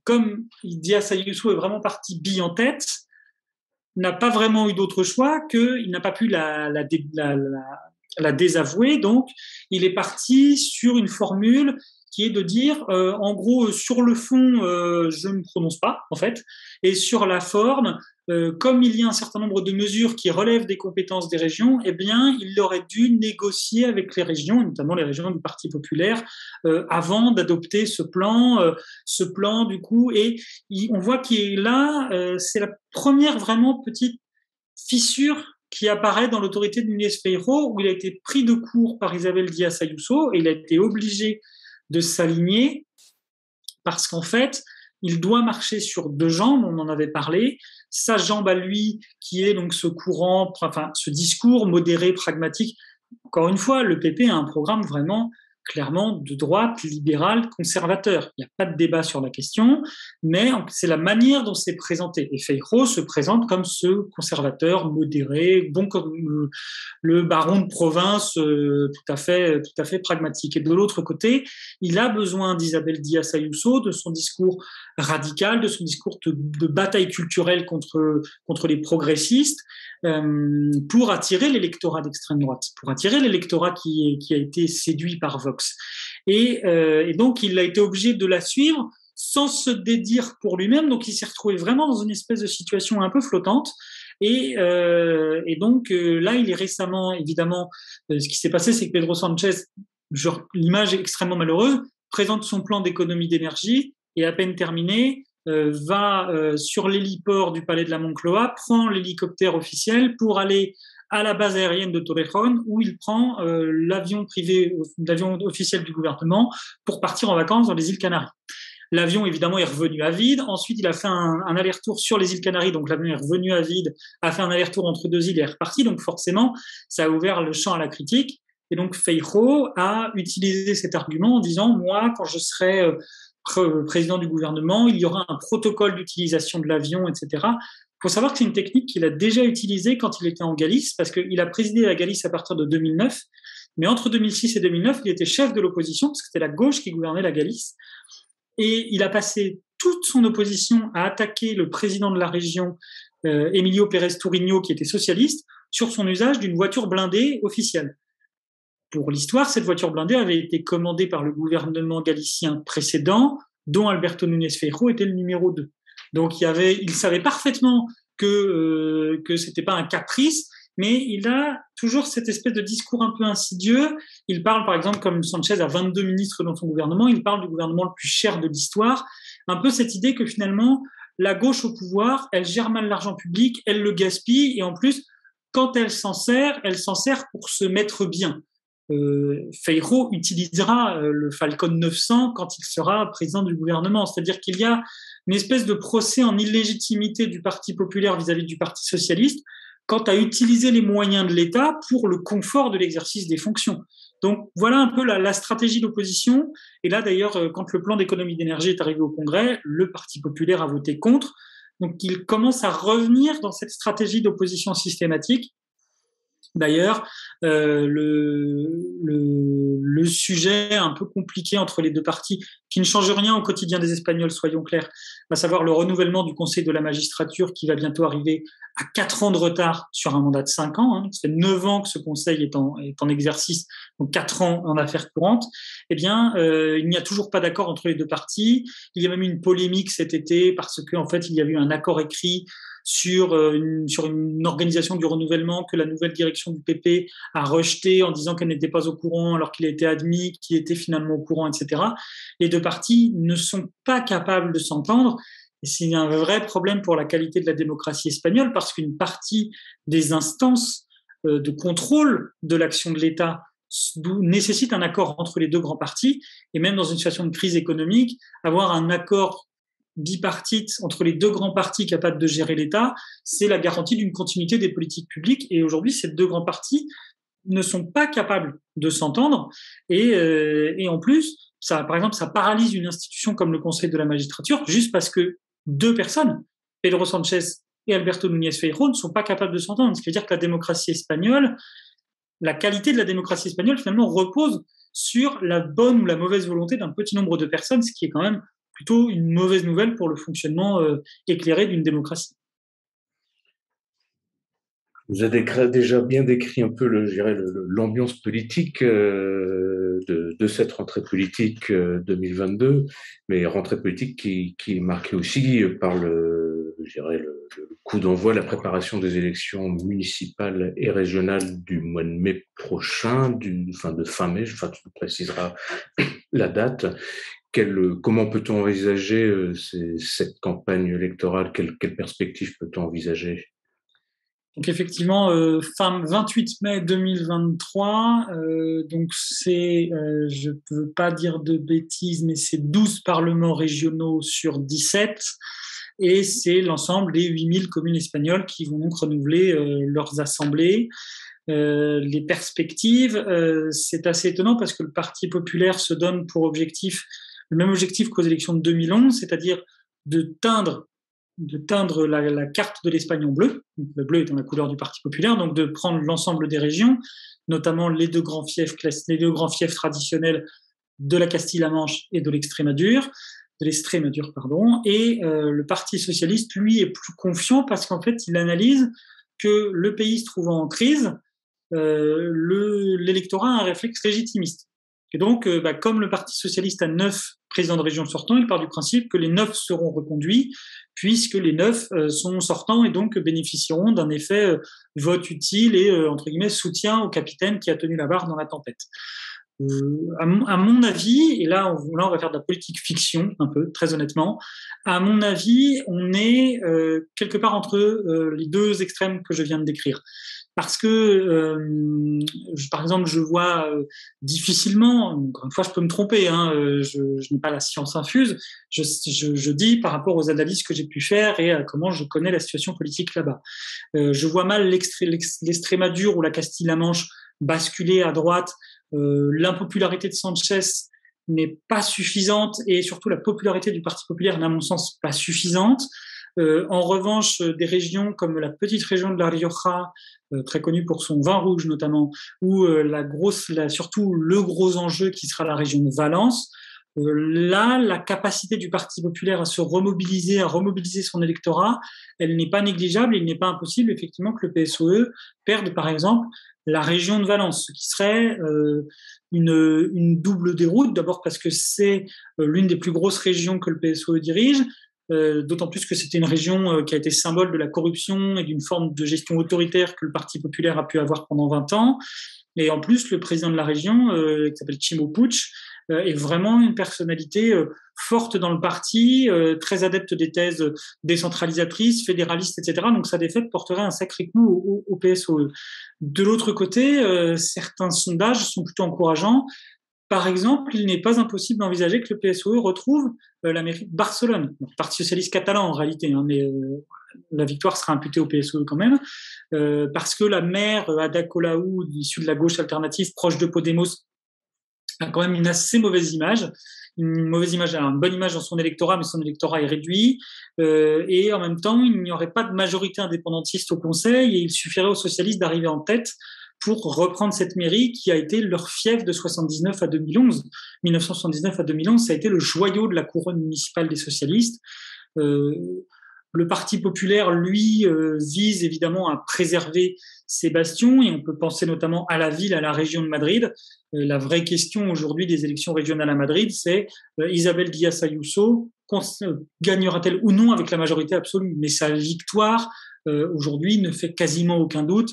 comme Díaz Ayuso est vraiment parti bille en tête, n'a pas vraiment eu d'autre choix qu'il n'a pas pu la désavouer. Donc, il est parti sur une formule qui est de dire, en gros, sur le fond, je ne me prononce pas, en fait, et sur la forme, comme il y a un certain nombre de mesures qui relèvent des compétences des régions, eh bien, il aurait dû négocier avec les régions, notamment les régions du Parti populaire, avant d'adopter ce plan, du coup, et on voit qu'il est là, c'est la première vraiment petite fissure qui apparaît dans l'autorité de Núñez Feijóo, où il a été pris de court par Isabel Díaz Ayuso, et il a été obligé de s'aligner, parce qu'en fait, il doit marcher sur deux jambes, on en avait parlé. Sa jambe à lui, qui est donc ce discours modéré, pragmatique. Encore une fois, le PP a un programme vraiment clairement de droite, libéral, conservateur. Il n'y a pas de débat sur la question, mais c'est la manière dont c'est présenté. Et Feijóo se présente comme ce conservateur modéré, bon comme le baron de province, tout à fait pragmatique. Et de l'autre côté, il a besoin d'Isabel Díaz Ayuso, de son discours radical, de son discours de bataille culturelle contre les progressistes, pour attirer l'électorat d'extrême droite, pour attirer l'électorat qui a été séduit par Vox. Et donc, il a été obligé de la suivre sans se dédire pour lui-même. Donc, il s'est retrouvé vraiment dans une espèce de situation un peu flottante. Et donc, là, il est récemment, évidemment, ce qui s'est passé, c'est que Pedro Sanchez, l'image est extrêmement malheureuse, présente son plan d'économie d'énergie et à peine terminé, va sur l'héliport du palais de la Moncloa, prend l'hélicoptère officiel pour aller à la base aérienne de Torrejón, où il prend l'avion officiel du gouvernement pour partir en vacances dans les îles Canaries. L'avion, évidemment, est revenu à vide. Ensuite, il a fait un aller-retour sur les îles Canaries. Donc, l'avion est revenu à vide, a fait un aller-retour entre deux îles et est reparti. Donc, forcément, ça a ouvert le champ à la critique. Et donc, Feijóo a utilisé cet argument en disant « Moi, quand je serai président du gouvernement, il y aura un protocole d'utilisation de l'avion, etc. Il faut savoir que c'est une technique qu'il a déjà utilisée quand il était en Galice, parce qu'il a présidé la Galice à partir de 2009, mais entre 2006 et 2009, il était chef de l'opposition, parce que c'était la gauche qui gouvernait la Galice, et il a passé toute son opposition à attaquer le président de la région, Emilio Pérez Tourinho, qui était socialiste, sur son usage d'une voiture blindée officielle. Pour l'histoire, cette voiture blindée avait été commandée par le gouvernement galicien précédent, dont Alberto Núñez Feijóo était le numéro 2. Donc il savait parfaitement que c'était pas un caprice, mais il a toujours cette espèce de discours un peu insidieux. Il parle, par exemple, comme Sanchez a 22 ministres dans son gouvernement, il parle du gouvernement le plus cher de l'histoire. Un peu cette idée que finalement, la gauche au pouvoir, elle gère mal l'argent public, elle le gaspille, et en plus, quand elle s'en sert pour se mettre bien. Feijóo utilisera le Falcon 900 quand il sera président du gouvernement. C'est-à-dire qu'il y a une espèce de procès en illégitimité du Parti populaire vis-à-vis du Parti socialiste quant à utiliser les moyens de l'État pour le confort de l'exercice des fonctions. Donc voilà un peu la stratégie d'opposition. Et là d'ailleurs, quand le plan d'économie d'énergie est arrivé au Congrès, le Parti populaire a voté contre. Donc il commence à revenir dans cette stratégie d'opposition systématique. D'ailleurs, le sujet un peu compliqué entre les deux partis, qui ne change rien au quotidien des Espagnols, soyons clairs, à savoir le renouvellement du Conseil de la magistrature qui va bientôt arriver à 4 ans de retard sur un mandat de 5 ans. Hein. Ça fait 9 ans que ce Conseil est en exercice, donc 4 ans en affaires courantes. Eh bien, il n'y a toujours pas d'accord entre les deux partis. Il y a même eu une polémique cet été parce qu'en fait, il y a eu un accord écrit sur une organisation du renouvellement que la nouvelle direction du PP a rejeté en disant qu'elle n'était pas au courant alors qu'il a été admis, qu'il était finalement au courant, etc. Les deux partis ne sont pas capables de s'entendre et c'est un vrai problème pour la qualité de la démocratie espagnole parce qu'une partie des instances de contrôle de l'action de l'État nécessite un accord entre les deux grands partis et même dans une situation de crise économique, avoir un accord bipartite entre les deux grands partis capables de gérer l'État, c'est la garantie d'une continuité des politiques publiques. Et aujourd'hui, ces deux grands partis ne sont pas capables de s'entendre. Et en plus, par exemple, ça paralyse une institution comme le Conseil de la magistrature juste parce que deux personnes, Pedro Sanchez et Alberto Núñez Feijóo, ne sont pas capables de s'entendre. Ce qui veut dire que la qualité de la démocratie espagnole, finalement, repose sur la bonne ou la mauvaise volonté d'un petit nombre de personnes, ce qui est quand même plutôt une mauvaise nouvelle pour le fonctionnement éclairé d'une démocratie. Vous avez déjà bien décrit un peu, l'ambiance politique de cette rentrée politique 2022, mais rentrée politique qui est marquée aussi par le coup d'envoi, la préparation des élections municipales et régionales du mois de mai prochain, de fin mai, tu préciseras la date. Comment peut-on envisager cette campagne électorale? Quelle perspective peut-on envisager? Donc effectivement, 28 mai 2023, donc c'est, je ne veux pas dire de bêtises, mais c'est 12 parlements régionaux sur 17, et c'est l'ensemble des 8000 communes espagnoles qui vont donc renouveler leurs assemblées. Les perspectives, c'est assez étonnant parce que le Parti populaire se donne pour objectif le même objectif qu'aux élections de 2011, c'est-à-dire de teindre la carte de l'Espagne en bleu, donc le bleu étant la couleur du Parti populaire, donc de prendre l'ensemble des régions, notamment les deux grands fiefs traditionnels de la Castille-La Manche et de l'Extrémadure, et le Parti socialiste, lui, est plus confiant parce qu'en fait, il analyse que le pays se trouvant en crise, l'électorat a un réflexe légitimiste. Et donc, comme le Parti socialiste a 9 présidents de région sortants, il part du principe que les 9 seront reconduits, puisque les 9 sont sortants et donc bénéficieront d'un effet vote utile et, entre guillemets, soutien au capitaine qui a tenu la barre dans la tempête. À mon avis, et là on va faire de la politique fiction un peu, très honnêtement, à mon avis, on est quelque part entre les deux extrêmes que je viens de décrire. Parce que, par exemple, je vois difficilement, encore une fois, je peux me tromper, hein, je n'ai pas la science infuse, je dis par rapport aux analyses que j'ai pu faire et à comment je connais la situation politique là-bas. Je vois mal l'Extrémadure ou la Castille-La Manche basculer à droite, l'impopularité de Sanchez n'est pas suffisante et surtout la popularité du Parti populaire n'est à mon sens pas suffisante. En revanche, des régions comme la petite région de La Rioja, très connue pour son vin rouge notamment, ou surtout le gros enjeu qui sera la région de Valence, là, la capacité du Parti populaire à remobiliser son électorat, elle n'est pas négligeable. Il n'est pas impossible, effectivement, que le PSOE perde, par exemple, la région de Valence, ce qui serait une double déroute. D'abord parce que c'est l'une des plus grosses régions que le PSOE dirige, d'autant plus que c'était une région qui a été symbole de la corruption et d'une forme de gestion autoritaire que le Parti populaire a pu avoir pendant 20 ans. Et en plus, le président de la région, qui s'appelle Chimo Puig, est vraiment une personnalité forte dans le parti, très adepte des thèses décentralisatrices, fédéralistes, etc. Donc sa défaite porterait un sacré coup au PSOE. De l'autre côté, certains sondages sont plutôt encourageants. Par exemple, il n'est pas impossible d'envisager que le PSOE retrouve la mairie de Barcelone, le Parti socialiste catalan en réalité, hein, mais la victoire sera imputée au PSOE quand même, parce que la maire Ada Colau, issue de la gauche alternative, proche de Podemos, a quand même une assez mauvaise image. Une bonne image dans son électorat, mais son électorat est réduit. Et en même temps, il n'y aurait pas de majorité indépendantiste au Conseil et il suffirait aux socialistes d'arriver en tête pour reprendre cette mairie qui a été leur fief de 1979 à 2011. Ça a été le joyau de la couronne municipale des socialistes. Le Parti populaire, lui, vise évidemment à préserver ces bastions et on peut penser notamment à la ville, à la région de Madrid. La vraie question aujourd'hui des élections régionales à Madrid, c'est Isabel Díaz Ayuso gagnera-t-elle ou non avec la majorité absolue? Mais sa victoire, aujourd'hui, ne fait quasiment aucun doute.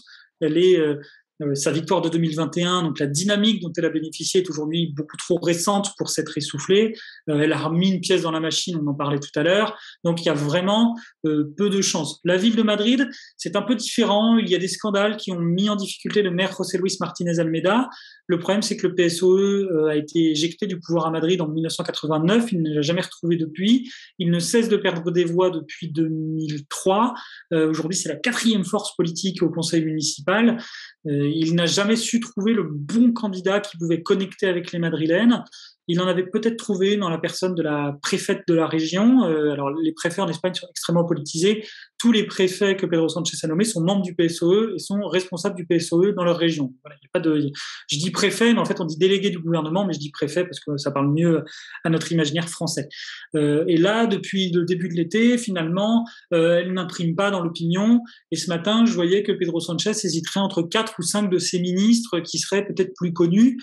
Sa victoire de 2021, donc la dynamique dont elle a bénéficié est aujourd'hui beaucoup trop récente pour s'être essoufflée. Elle a remis une pièce dans la machine, on en parlait tout à l'heure. Donc il y a vraiment peu de chance. La ville de Madrid, c'est un peu différent. Il y a des scandales qui ont mis en difficulté le maire José Luis Martínez Almeida. Le problème, c'est que le PSOE a été éjecté du pouvoir à Madrid en 1989. Il ne l'a jamais retrouvé depuis. Il ne cesse de perdre des voix depuis 2003. Aujourd'hui, c'est la 4e force politique au conseil municipal. Il n'a jamais su trouver le bon candidat qui pouvait connecter avec les Madrilènes. Il en avait peut-être trouvé dans la personne de la préfète de la région. Alors, les préfets en Espagne sont extrêmement politisés. Tous les préfets que Pedro Sánchez a nommés sont membres du PSOE et sont responsables du PSOE dans leur région. Voilà, il y a pas de... Je dis préfet, mais en fait, on dit délégué du gouvernement, mais je dis préfet parce que ça parle mieux à notre imaginaire français. Et là, depuis le début de l'été, finalement, elle n'imprime pas dans l'opinion. Et ce matin, je voyais que Pedro Sánchez hésiterait entre 4 ou 5 de ses ministres qui seraient peut-être plus connus.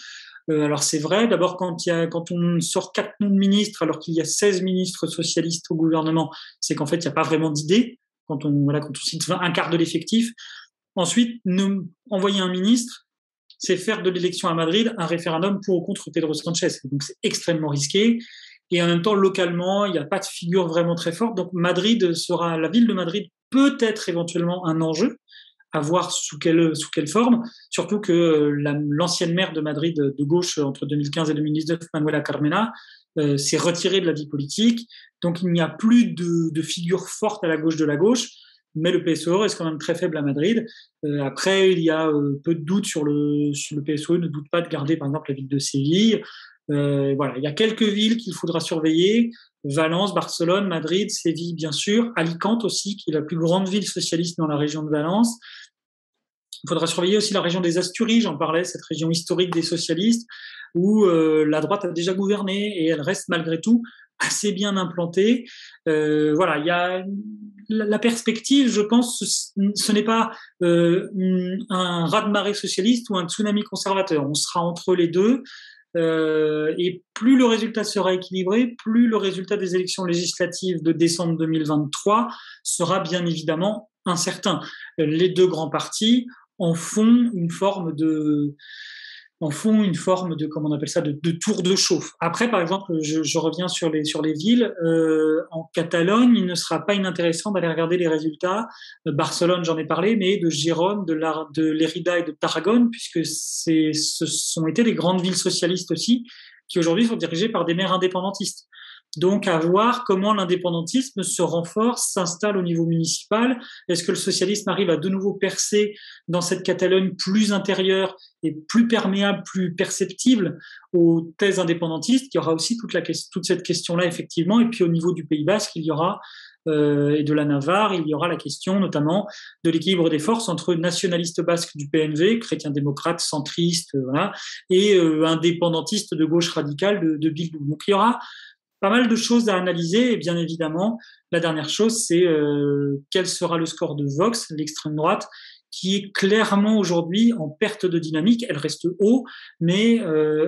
Alors c'est vrai, d'abord quand on sort 4 noms de ministres alors qu'il y a 16 ministres socialistes au gouvernement, c'est qu'en fait il n'y a pas vraiment d'idée quand on cite un quart de l'effectif. Ensuite, envoyer un ministre, c'est faire de l'élection à Madrid un référendum pour ou contre Pedro Sánchez. Donc c'est extrêmement risqué. Et en même temps, localement, il n'y a pas de figure vraiment très forte. Donc la ville de Madrid peut être éventuellement un enjeu, à voir sous quelle forme, surtout que l'ancienne maire de Madrid de gauche entre 2015 et 2019, Manuela Carmena, s'est retirée de la vie politique, donc il n'y a plus de figure forte à la gauche de la gauche, mais le PSOE reste quand même très faible à Madrid. Après, il y a peu de doutes sur le PSOE, ne doute pas de garder par exemple la ville de Séville. Voilà, il y a quelques villes qu'il faudra surveiller. Valence, Barcelone, Madrid, Séville bien sûr, Alicante aussi, qui est la plus grande ville socialiste dans la région de Valence. Il faudra surveiller aussi la région des Asturies, j'en parlais, cette région historique des socialistes, où la droite a déjà gouverné et elle reste malgré tout assez bien implantée. Voilà, il y a la perspective, je pense, ce n'est pas un raz-de-marée socialiste ou un tsunami conservateur. On sera entre les deux. Et plus le résultat sera équilibré, plus le résultat des élections législatives de décembre 2023 sera bien évidemment incertain. Les deux grands partis en font une forme de comment on appelle ça, de tour de chauffe. Après, par exemple, je reviens sur les villes. En Catalogne, il ne sera pas inintéressant d'aller regarder les résultats. Barcelone, j'en ai parlé, mais de Gérone, de Lérida et de Tarragone, puisque ce sont été les grandes villes socialistes aussi, qui aujourd'hui sont dirigées par des maires indépendantistes. Donc, à voir comment l'indépendantisme se renforce, s'installe au niveau municipal. Est-ce que le socialisme arrive à de nouveau percer dans cette Catalogne plus intérieure et plus perméable, plus perceptible aux thèses indépendantistes? Il y aura aussi toute cette question-là, effectivement. Et puis, au niveau du Pays Basque, il y aura et de la Navarre, il y aura la question notamment de l'équilibre des forces entre nationalistes basques du PNV, chrétiens-démocrates, centristes, voilà, et indépendantistes de gauche radicale de Bildu. Donc il y aura pas mal de choses à analyser, et bien évidemment, la dernière chose, c'est quel sera le score de Vox, l'extrême droite, qui est clairement aujourd'hui en perte de dynamique. Elle reste haut, mais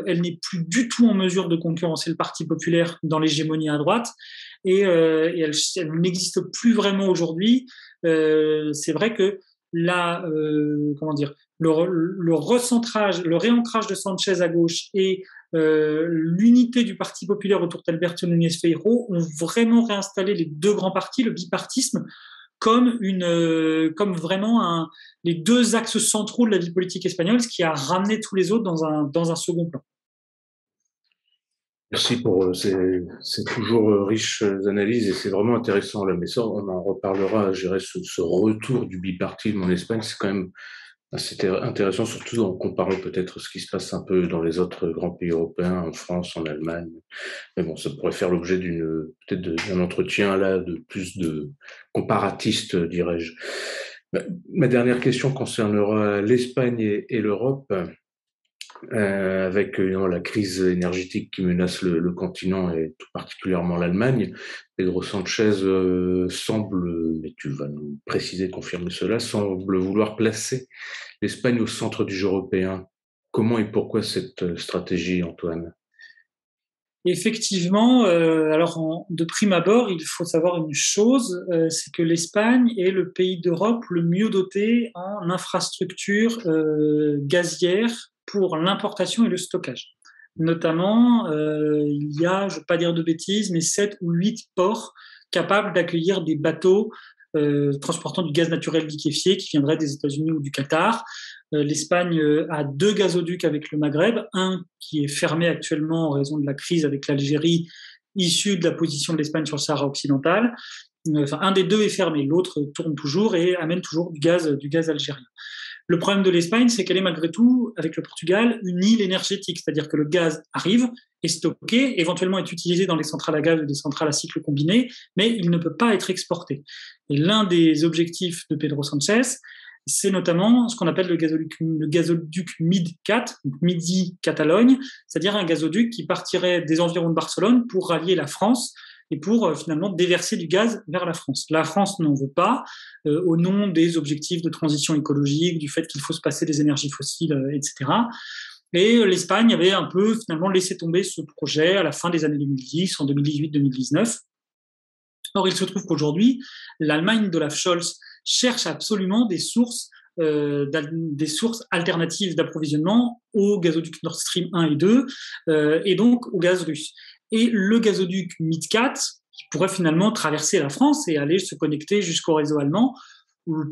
elle n'est plus du tout en mesure de concurrencer le Parti populaire dans l'hégémonie à droite, et elle n'existe plus vraiment aujourd'hui. C'est vrai que là, comment dire, le recentrage, le réancrage de Sanchez à gauche et l'unité du Parti populaire autour d'Alberto Núñez Feijóo ont vraiment réinstallé les deux grands partis, le bipartisme, comme vraiment les deux axes centraux de la vie politique espagnole, ce qui a ramené tous les autres dans un second plan. Merci pour c'est toujours riche d'analyses et c'est vraiment intéressant là. Mais ça, on en reparlera. Je dirais ce retour du bipartisme en Espagne, c'est quand même assez intéressant, surtout en comparant peut-être ce qui se passe un peu dans les autres grands pays européens, en France, en Allemagne. Mais bon, ça pourrait faire l'objet peut-être d'un entretien là, de plus de comparatiste, dirais-je. Ma dernière question concernera l'Espagne et l'Europe. Avec la crise énergétique qui menace le continent et tout particulièrement l'Allemagne, Pedro Sanchez semble, mais tu vas nous préciser, confirmer cela, semble vouloir placer l'Espagne au centre du jeu européen. Comment et pourquoi cette stratégie, Antoine? Effectivement, alors de prime abord, il faut savoir une chose, c'est que l'Espagne est le pays d'Europe le mieux doté en infrastructures gazières pour l'importation et le stockage. Notamment, il y a, je ne veux pas dire de bêtises, mais 7 ou 8 ports capables d'accueillir des bateaux transportant du gaz naturel liquéfié qui viendrait des États-Unis ou du Qatar. L'Espagne a 2 gazoducs avec le Maghreb, un qui est fermé actuellement en raison de la crise avec l'Algérie, issue de la position de l'Espagne sur le Sahara occidental. Enfin, un des 2 est fermé, l'autre tourne toujours et amène toujours du gaz algérien. Le problème de l'Espagne, c'est qu'elle est malgré tout, avec le Portugal, une île énergétique, c'est-à-dire que le gaz arrive, est stocké, éventuellement est utilisé dans les centrales à gaz ou des centrales à cycle combiné, mais il ne peut pas être exporté. Et l'un des objectifs de Pedro Sanchez, c'est notamment ce qu'on appelle le gazoduc MID4, Midi-Catalogne, c'est-à-dire un gazoduc qui partirait des environs de Barcelone pour rallier la France et pour finalement déverser du gaz vers la France. La France n'en veut pas, au nom des objectifs de transition écologique, du fait qu'il faut se passer des énergies fossiles, etc. Et l'Espagne avait un peu finalement laissé tomber ce projet à la fin des années 2010, en 2018-2019. Or, il se trouve qu'aujourd'hui, l'Allemagne d'Olaf Scholz cherche absolument des sources alternatives d'approvisionnement au gazoduc Nord Stream 1 et 2, et donc au gaz russe. Et le gazoduc MidCat, qui pourrait finalement traverser la France et aller se connecter jusqu'au réseau allemand,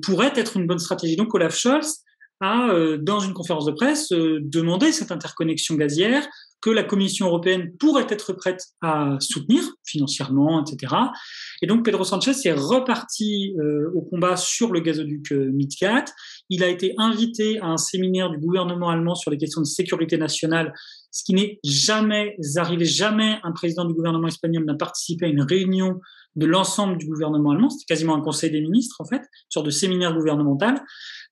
pourrait être une bonne stratégie. Donc Olaf Scholz a, dans une conférence de presse, demandé cette interconnexion gazière que la Commission européenne pourrait être prête à soutenir financièrement, etc. Et donc Pedro Sanchez est reparti au combat sur le gazoduc MidCat. Il a été invité à un séminaire du gouvernement allemand sur les questions de sécurité nationale, ce qui n'est jamais arrivé. Jamais un président du gouvernement espagnol n'a participé à une réunion de l'ensemble du gouvernement allemand. C'était quasiment un conseil des ministres, en fait, une sorte de séminaire gouvernemental.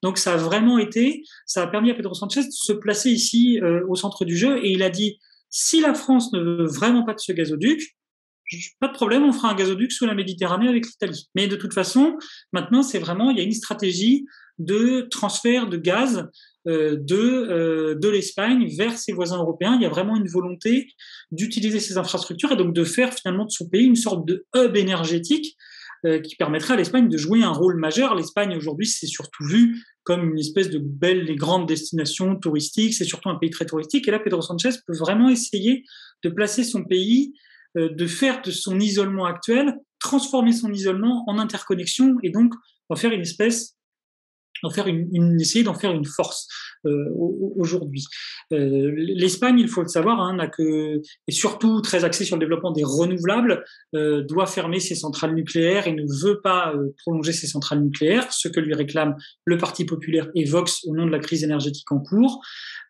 Donc ça a permis à Pedro Sanchez de se placer ici au centre du jeu, et il a dit, si la France ne veut vraiment pas de ce gazoduc, pas de problème, on fera un gazoduc sous la Méditerranée avec l'Italie. Mais de toute façon, maintenant, il y a une stratégie de transfert de gaz de l'Espagne vers ses voisins européens. Il y a vraiment une volonté d'utiliser ces infrastructures et donc de faire finalement de son pays une sorte de hub énergétique qui permettrait à l'Espagne de jouer un rôle majeur. L'Espagne, aujourd'hui, c'est surtout vu comme une espèce de belle et grande destination touristique. C'est surtout un pays très touristique. Et là, Pedro Sanchez peut vraiment essayer de placer son pays, de faire de son isolement actuel, transformer son isolement en interconnexion et donc en faire une espèce essayer d'en faire une force aujourd'hui. L'Espagne, il faut le savoir, est surtout très axée sur le développement des renouvelables, doit fermer ses centrales nucléaires et ne veut pas prolonger ses centrales nucléaires, ce que lui réclame le Parti populaire et Vox au nom de la crise énergétique en cours.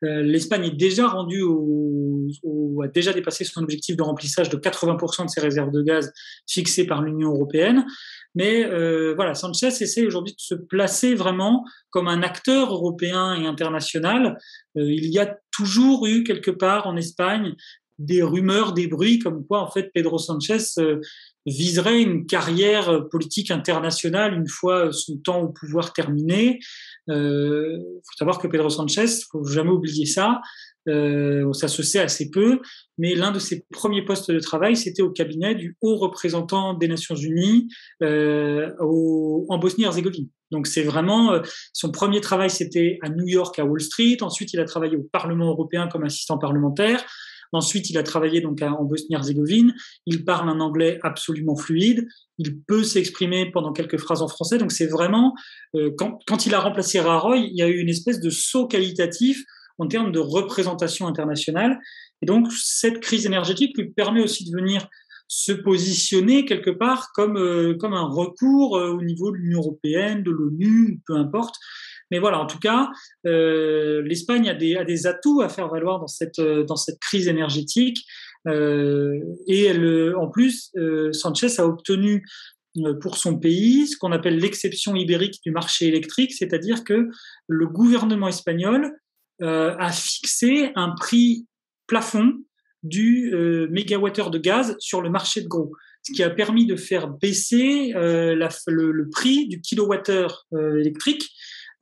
L'Espagne est déjà a déjà dépassé son objectif de remplissage de 80% de ses réserves de gaz fixées par l'Union européenne. Mais voilà, Sanchez essaie aujourd'hui de se placer vraiment comme un acteur européen et international. Il y a toujours eu quelque part en Espagne des rumeurs, des bruits comme quoi en fait Pedro Sanchez viserait une carrière politique internationale une fois son temps au pouvoir terminé. Faut savoir que Pedro Sanchez, faut jamais oublier ça. Ça se sait assez peu, mais l'un de ses premiers postes de travail, c'était au cabinet du haut représentant des Nations Unies en Bosnie-Herzégovine. Donc c'est vraiment son premier travail, c'était à New York, à Wall Street. Ensuite, il a travaillé au Parlement européen comme assistant parlementaire. Ensuite, il a travaillé donc en Bosnie-Herzégovine. Il parle un anglais absolument fluide. Il peut s'exprimer pendant quelques phrases en français. Donc c'est vraiment quand il a remplacé Rajoy, il y a eu une espèce de saut qualitatif en termes de représentation internationale. Et donc, cette crise énergétique lui permet aussi de venir se positionner quelque part comme un recours au niveau de l'Union européenne, de l'ONU, peu importe. Mais voilà, en tout cas, l'Espagne a des atouts à faire valoir dans cette crise énergétique. Et en plus, Sanchez a obtenu pour son pays ce qu'on appelle l'exception ibérique du marché électrique, c'est-à-dire que le gouvernement espagnol a fixé un prix plafond du mégawattheure de gaz sur le marché de gros, ce qui a permis de faire baisser le prix du kilowattheure électrique,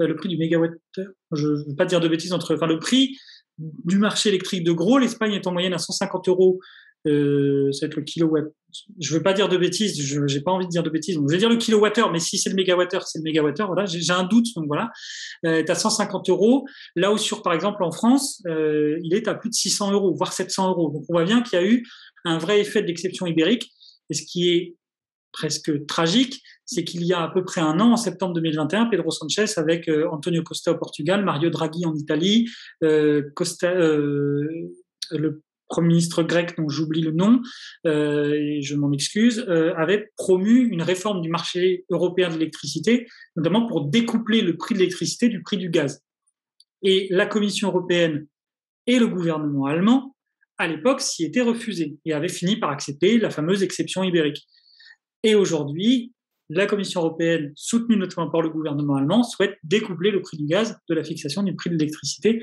le prix du mégawattheure, je ne veux pas dire de bêtises, le prix du marché électrique de gros. L'Espagne est en moyenne à 150 euros. Ça va être le kilowatt. Je ne veux pas dire de bêtises, je n'ai pas envie de dire de bêtises. Donc je vais dire le kilowattheure, mais si c'est le mégawattheure, c'est le mégawattheure. Voilà, j'ai un doute, donc voilà. Tu as 150 euros. Là où par exemple, en France, il est à plus de 600 euros, voire 700 euros. Donc on voit bien qu'il y a eu un vrai effet de l'exception ibérique. Et ce qui est presque tragique, c'est qu'il y a à peu près un an, en septembre 2021, Pedro Sanchez, avec Antonio Costa au Portugal, Mario Draghi en Italie, le Premier ministre grec, dont j'oublie le nom, et je m'en excuse, avait promu une réforme du marché européen de l'électricité, notamment pour découpler le prix de l'électricité du prix du gaz. Et la Commission européenne et le gouvernement allemand, à l'époque, s'y étaient refusés et avaient fini par accepter la fameuse exception ibérique. Et aujourd'hui, la Commission européenne, soutenue notamment par le gouvernement allemand, souhaite découpler le prix du gaz de la fixation du prix de l'électricité.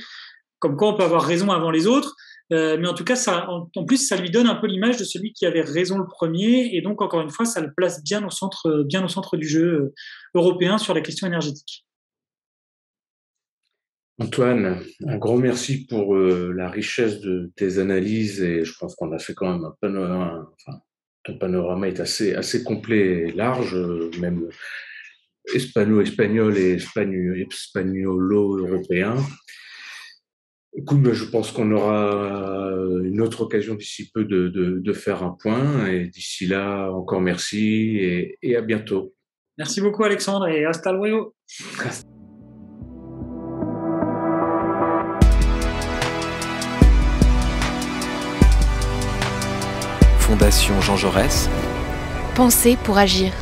Comme quoi, on peut avoir raison avant les autres. Mais en tout cas, en plus, ça lui donne un peu l'image de celui qui avait raison le premier. Et donc, encore une fois, ça le place bien au centre du jeu européen sur la question énergétique. Antoine, un grand merci pour la richesse de tes analyses. Et je pense qu'on a fait quand même un panorama. Ton panorama est assez complet et large, même espagnol et espagnolo-européen. Écoute, je pense qu'on aura une autre occasion d'ici peu de faire un point. Et d'ici là, encore merci et à bientôt. Merci beaucoup, Alexandre, et hasta luego. Fondation Jean Jaurès. Pensez pour agir.